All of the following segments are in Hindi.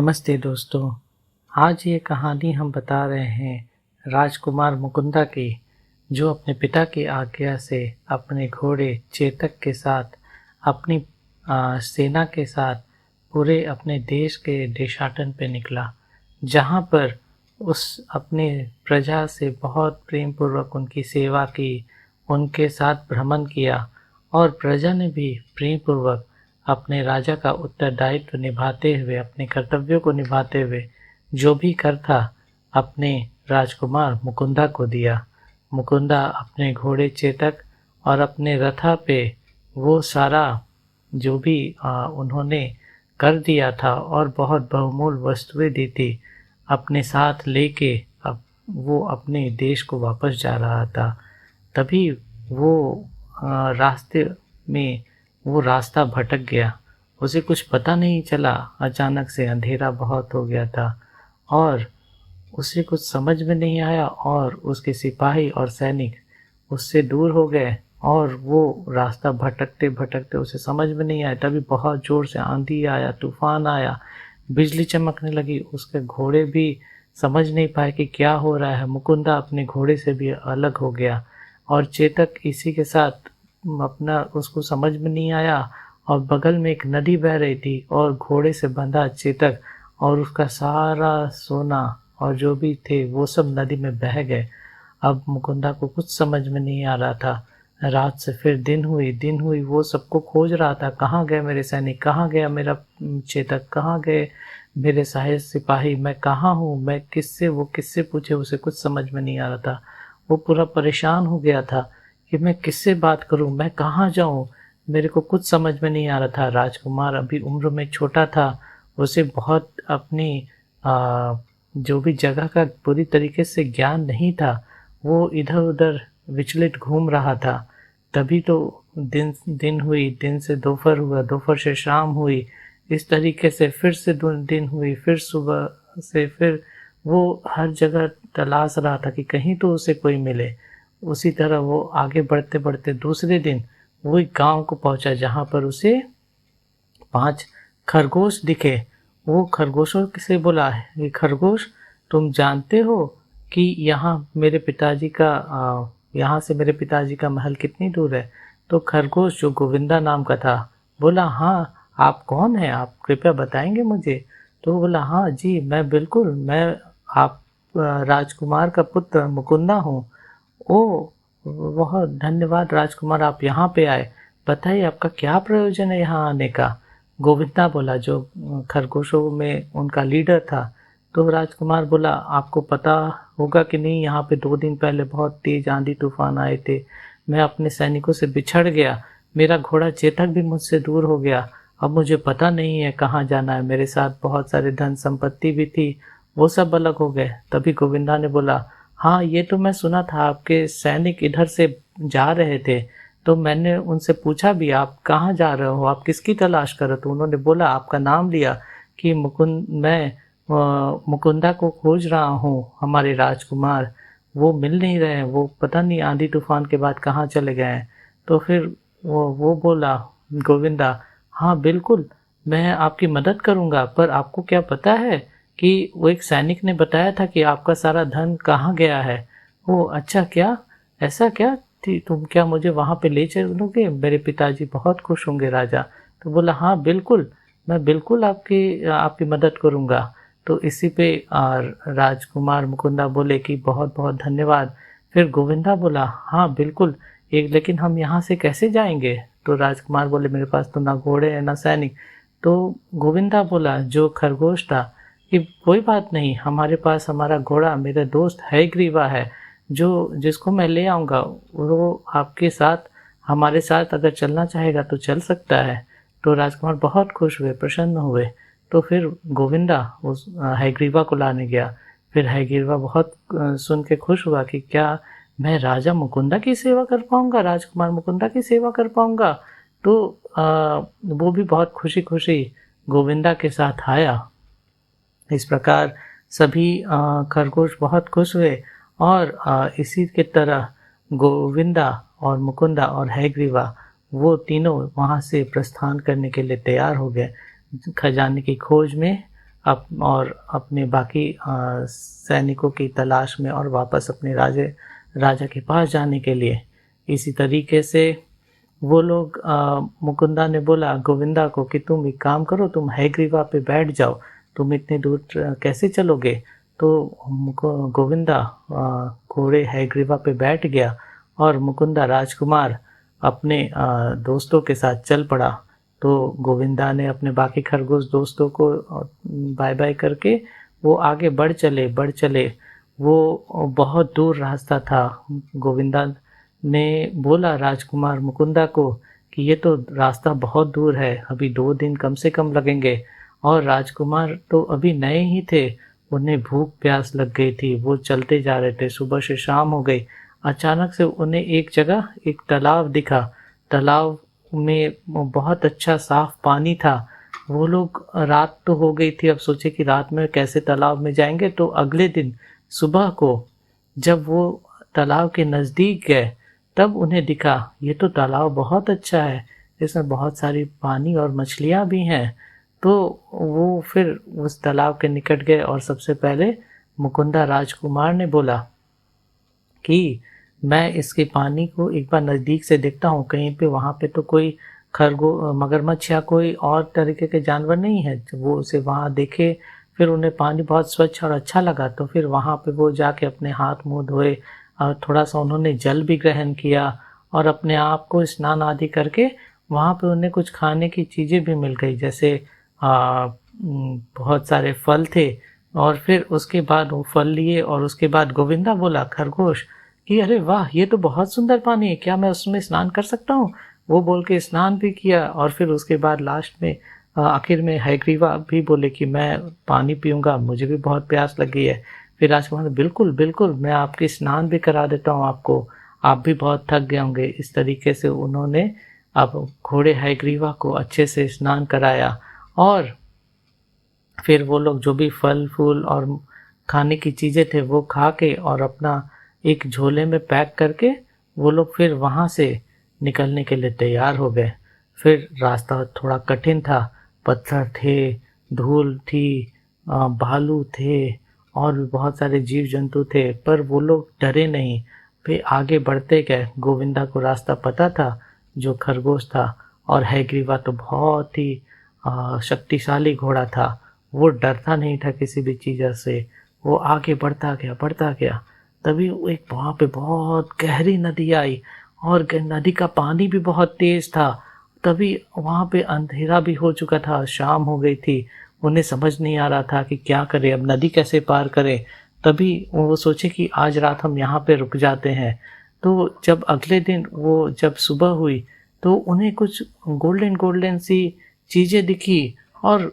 नमस्ते दोस्तों। आज ये कहानी हम बता रहे हैं राजकुमार मुकुंदा की, जो अपने पिता की आज्ञा से अपने घोड़े चेतक के साथ अपनी सेना के साथ पूरे अपने देश के देशाटन पे निकला, जहाँ पर उस अपने प्रजा से बहुत प्रेम पूर्वक उनकी सेवा की, उनके साथ भ्रमण किया और प्रजा ने भी प्रेम पूर्वक अपने राजा का उत्तरदायित्व निभाते हुए, अपने कर्तव्यों को निभाते हुए जो भी कर था अपने राजकुमार मुकुंदा को दिया। मुकुंदा अपने घोड़े चेतक और अपने रथा पे वो सारा जो भी उन्होंने कर दिया था और बहुत बहुमूल्य वस्तुएं दी थी, अपने साथ लेके अब वो अपने देश को वापस जा रहा था। तभी वो रास्ते में वो रास्ता भटक गया। उसे कुछ पता नहीं चला। अचानक से अंधेरा बहुत हो गया था और उसे कुछ समझ में नहीं आया और उसके सिपाही और सैनिक उससे दूर हो गए और वो रास्ता भटकते भटकते उसे समझ में नहीं आया। तभी बहुत ज़ोर से आंधी आया, तूफान आया, बिजली चमकने लगी। उसके घोड़े भी समझ नहीं पाए कि क्या हो रहा है। मुकुंदा अपने घोड़े से भी अलग हो गया और चेतक इसी के साथ अपना उसको समझ में नहीं आया और बगल में एक नदी बह रही थी और घोड़े से बंधा चेतक और उसका सारा सोना और जो भी थे वो सब नदी में बह गए। अब मुकुंदा को कुछ समझ में नहीं आ रहा था। रात से फिर दिन हुई, वो सबको खोज रहा था। कहाँ गए मेरे सैनिक, कहाँ गया मेरा चेतक, कहाँ गए मेरे सहायक सिपाही, मैं कहाँ हूँ, मैं किससे पूछे, उसे कुछ समझ में नहीं आ रहा था। वो पूरा परेशान हो गया था कि मैं किससे बात करूं, मैं कहाँ जाऊं, मेरे को कुछ समझ में नहीं आ रहा था। राजकुमार अभी उम्र में छोटा था, उसे बहुत अपनी जो भी जगह का पूरी तरीके से ज्ञान नहीं था। वो इधर उधर विचलित घूम रहा था। तभी तो दिन से दोपहर हुआ, दोपहर से शाम हुई, इस तरीके से फिर से दिन हुई, फिर सुबह से फिर वो हर जगह तलाश रहा था कि कहीं तो उसे कोई मिले। उसी तरह वो आगे बढ़ते बढ़ते दूसरे दिन वो एक गांव को पहुंचा, जहां पर उसे 5 खरगोश दिखे। वो खरगोशों से बोला, ये खरगोश, तुम जानते हो कि यहाँ से मेरे पिताजी का महल कितनी दूर है? तो खरगोश, जो गोविंदा नाम का था, बोला, हाँ, आप कौन हैं, आप कृपया बताएंगे मुझे? तो बोला, हाँ जी, मैं आप राजकुमार का पुत्र मुकुंदा हूँ। ओह! बहुत धन्यवाद राजकुमार, आप यहाँ पे आए। बताइए आपका क्या प्रयोजन है यहाँ आने का? गोविंदा बोला, जो खरगोशों में उनका लीडर था। तो राजकुमार बोला, आपको पता होगा कि नहीं, यहाँ पे 2 दिन पहले बहुत तेज आंधी तूफान आए थे। मैं अपने सैनिकों से बिछड़ गया। मेरा घोड़ा चेतक भी मुझसे दूर हो गया। अब मुझे पता नहीं है कहाँ जाना है। मेरे साथ बहुत सारे धन संपत्ति भी थी, वो सब अलग हो गए। तभी गोविंदा ने बोला, हाँ, ये तो मैं सुना था, आपके सैनिक इधर से जा रहे थे, तो मैंने उनसे पूछा भी, आप कहाँ जा रहे हो, आप किसकी तलाश कर रहे हो? तो उन्होंने बोला, आपका नाम लिया कि मैं मुकुंदा को खोज रहा हूँ, हमारे राजकुमार वो मिल नहीं रहे हैं, वो पता नहीं आंधी तूफान के बाद कहाँ चले गए हैं। तो फिर वो बोला, गोविंदा, हाँ बिल्कुल, मैं आपकी मदद करूँगा, पर आपको क्या पता है कि वो एक सैनिक ने बताया था कि आपका सारा धन कहाँ गया है। ओह अच्छा, क्या ऐसा क्या थी, तुम क्या मुझे वहाँ पे ले चलोगे? मेरे पिताजी बहुत खुश होंगे राजा। तो बोला, हाँ बिल्कुल, मैं बिल्कुल आपकी मदद करूँगा। तो इसी पे राजकुमार मुकुंदा बोले कि बहुत बहुत धन्यवाद। फिर गोविंदा बोला, हाँ बिल्कुल, एक लेकिन हम यहाँ से कैसे जाएंगे? तो राजकुमार बोले, मेरे पास तो ना घोड़े हैं ना सैनिक। तो गोविंदा बोला, जो खरगोश था, कि कोई बात नहीं, हमारे पास हमारा घोड़ा मेरा दोस्त हयग्रीवा है, जो जिसको मैं ले आऊँगा। वो आपके साथ, हमारे साथ अगर चलना चाहेगा तो चल सकता है। तो राजकुमार बहुत खुश हुए, प्रसन्न हुए। तो फिर गोविंदा उस हयग्रीवा को लाने गया। फिर हयग्रीवा बहुत सुन के खुश हुआ कि क्या मैं राजा मुकुंदा की सेवा कर पाऊंगा, राजकुमार मुकुंदा की सेवा कर पाऊंगा? तो वो भी बहुत खुशी खुशी गोविंदा के साथ आया। इस प्रकार सभी खरगोश बहुत खुश हुए और इसी के तरह गोविंदा और मुकुंदा और हयग्रीवा वो तीनों वहाँ से प्रस्थान करने के लिए तैयार हो गए, खजाने की खोज में और अपने बाकी सैनिकों की तलाश में और वापस अपने राजा के पास जाने के लिए। इसी तरीके से वो लोग मुकुंदा ने बोला गोविंदा को कि तुम एक काम करो, तुम हयग्रीवा पे बैठ जाओ, तुम इतने दूर कैसे चलोगे। तो गोविंदा घोड़े हयग्रीवा पे बैठ गया और मुकुंदा राजकुमार अपने दोस्तों के साथ चल पड़ा। तो गोविंदा ने अपने बाकी खरगोश दोस्तों को बाय बाय करके वो आगे बढ़ चले। वो बहुत दूर रास्ता था। गोविंदा ने बोला राजकुमार मुकुंदा को कि ये तो रास्ता बहुत दूर है, अभी 2 दिन कम से कम लगेंगे। और राजकुमार तो अभी नए ही थे, उन्हें भूख प्यास लग गई थी, वो चलते जा रहे थे, सुबह से शाम हो गई। अचानक से उन्हें एक जगह एक तालाब दिखा। तालाब में बहुत अच्छा साफ पानी था। वो लोग, रात तो हो गई थी, अब सोचे कि रात में कैसे तालाब में जाएंगे। तो अगले दिन सुबह को जब वो तालाब के नज़दीक गए तब उन्हें दिखा ये तो तालाब बहुत अच्छा है, इसमें बहुत सारी पानी और मछलियाँ भी हैं। तो वो फिर उस तालाब के निकट गए और सबसे पहले मुकुंदा राजकुमार ने बोला कि मैं इसके पानी को एक बार नज़दीक से देखता हूँ, कहीं पे वहाँ पे तो कोई मगरमच्छ या कोई और तरीके के जानवर नहीं है। वो उसे वहाँ देखे, फिर उन्हें पानी बहुत स्वच्छ और अच्छा लगा। तो फिर वहाँ पे वो जाके अपने हाथ मुंह धोए और थोड़ा सा उन्होंने जल भी ग्रहण किया और अपने आप को स्नान आदि करके वहाँ पे उन्हें कुछ खाने की चीज़ें भी मिल गई, जैसे बहुत सारे फल थे। और फिर उसके बाद वो फल लिए और उसके बाद गोविंदा बोला खरगोश कि अरे वाह, ये तो बहुत सुंदर पानी है, क्या मैं उसमें स्नान कर सकता हूँ। वो बोल के स्नान भी किया और फिर उसके बाद लास्ट में आखिर में हयग्रीवा भी बोले कि मैं पानी पीऊँगा, मुझे भी बहुत प्यास लगी है। फिर राजकुमार बिल्कुल बिल्कुल, मैं आपकी स्नान भी करा देता हूँ आपको, आप भी बहुत थक गए होंगे। इस तरीके से उन्होंने अब घोड़े हयग्रीवा को अच्छे से स्नान कराया और फिर वो लोग जो भी फल फूल और खाने की चीज़ें थे वो खा के और अपना एक झोले में पैक करके वो लोग फिर वहाँ से निकलने के लिए तैयार हो गए। फिर रास्ता थोड़ा कठिन था, पत्थर थे, धूल थी, भालू थे और भी बहुत सारे जीव जंतु थे, पर वो लोग डरे नहीं, वे आगे बढ़ते गए। गोविंदा को रास्ता पता था जो खरगोश था, और हयग्रीवा तो बहुत ही शक्तिशाली घोड़ा था, वो डरता नहीं था किसी भी चीज़ से। वो आगे बढ़ता गया। तभी एक वहाँ पे बहुत गहरी नदी आई और नदी का पानी भी बहुत तेज था। तभी वहाँ पे अंधेरा भी हो चुका था, शाम हो गई थी, उन्हें समझ नहीं आ रहा था कि क्या करें, अब नदी कैसे पार करें। तभी वो सोचे कि आज रात हम यहाँ पे रुक जाते हैं। तो जब अगले दिन वो जब सुबह हुई तो उन्हें कुछ गोल्डन गोल्डन सी चीज़ें दिखी और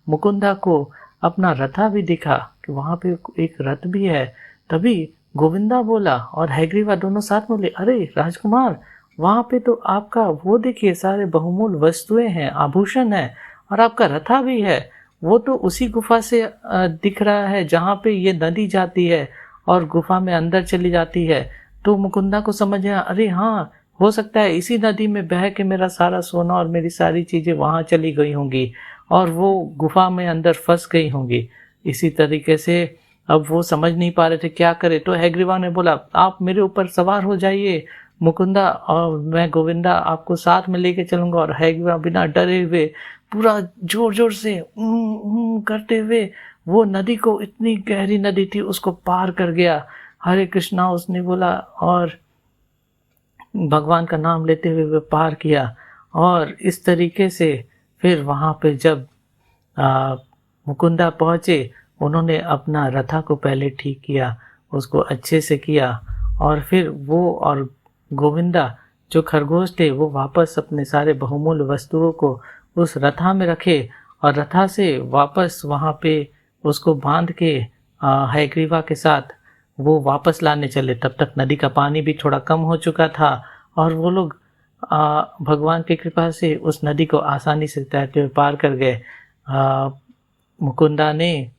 मुकुंदा को अपना रथा भी दिखा कि वहाँ पे एक रथ भी है। तभी गोविंदा बोला और हयग्रीवा दोनों साथ में बोले, अरे राजकुमार, वहाँ पे तो आपका वो देखिए सारे बहुमूल्य वस्तुएं हैं, आभूषण है और आपका रथा भी है। वो तो उसी गुफा से दिख रहा है जहाँ पे ये नदी जाती है और गुफा में अंदर चली जाती है। तो मुकुंदा को समझ आया, अरे हाँ, हो सकता है इसी नदी में बह के मेरा सारा सोना और मेरी सारी चीज़ें वहाँ चली गई होंगी और वो गुफा में अंदर फंस गई होंगी। इसी तरीके से अब वो समझ नहीं पा रहे थे क्या करे। तो हयग्रीवा ने बोला, आप मेरे ऊपर सवार हो जाइए मुकुंदा, और मैं गोविंदा आपको साथ में लेके चलूंगा। और हयग्रीवा बिना डरे हुए पूरा जोर जोर से करते हुए वो नदी को, इतनी गहरी नदी थी, उसको पार कर गया। हरे कृष्णा उसने बोला और भगवान का नाम लेते हुए वे पार किया। और इस तरीके से फिर वहाँ पे जब मुकुंदा पहुँचे, उन्होंने अपना रथा को पहले ठीक किया, उसको अच्छे से किया और फिर वो और गोविंदा जो खरगोश थे वो वापस अपने सारे बहुमूल्य वस्तुओं को उस रथा में रखे और रथा से वापस वहाँ पे उसको बांध के हयग्रीवा के साथ वो वापस लाने चले। तब तक नदी का पानी भी थोड़ा कम हो चुका था और वो लोग भगवान की कृपा से उस नदी को आसानी से तैरते हुए पार कर गए। मुकुंदा ने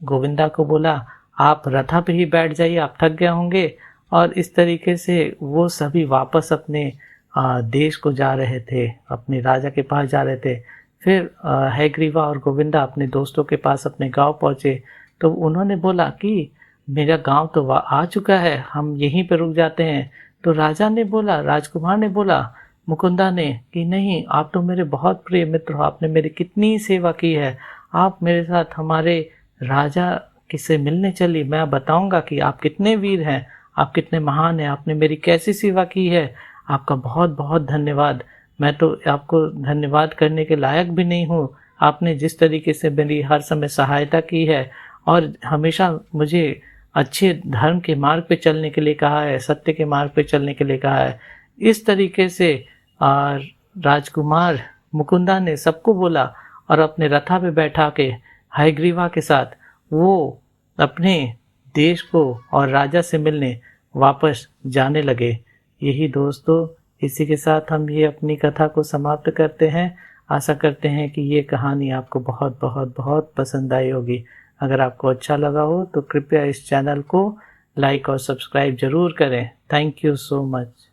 गोविंदा को बोला, आप रथा पे ही बैठ जाइए, आप थक गए होंगे। और इस तरीके से वो सभी वापस अपने देश को जा रहे थे, अपने राजा के पास जा रहे थे। फिर हयग्रीवा और गोविंदा अपने दोस्तों के पास अपने गांव पहुंचे तो उन्होंने बोला कि मेरा गांव तो आ चुका है, हम यहीं पर रुक जाते हैं। तो राजा ने बोला, राजकुमार ने बोला मुकुंदा ने कि नहीं, आप तो मेरे बहुत प्रिय मित्र हो, आपने मेरी कितनी सेवा की है, आप मेरे साथ हमारे राजा किसे मिलने चली, मैं बताऊंगा कि आप कितने वीर हैं, आप कितने महान हैं, आपने मेरी कैसी सेवा की है, आपका बहुत बहुत धन्यवाद। मैं तो आपको धन्यवाद करने के लायक भी नहीं हूँ, आपने जिस तरीके से मेरी हर समय सहायता की है और हमेशा मुझे अच्छे धर्म के मार्ग पे चलने के लिए कहा है, सत्य के मार्ग पे चलने के लिए कहा है। इस तरीके से राजकुमार मुकुंदा ने सबको बोला और अपने रथा पे बैठा के हयग्रीवा के साथ वो अपने देश को और राजा से मिलने वापस जाने लगे। यही दोस्तों, इसी के साथ हम ये अपनी कथा को समाप्त करते हैं। आशा करते हैं कि ये कहानी आपको बहुत बहुत बहुत पसंद आई होगी। अगर आपको अच्छा लगा हो तो कृपया इस चैनल को लाइक और सब्सक्राइब जरूर करें। Thank you so much.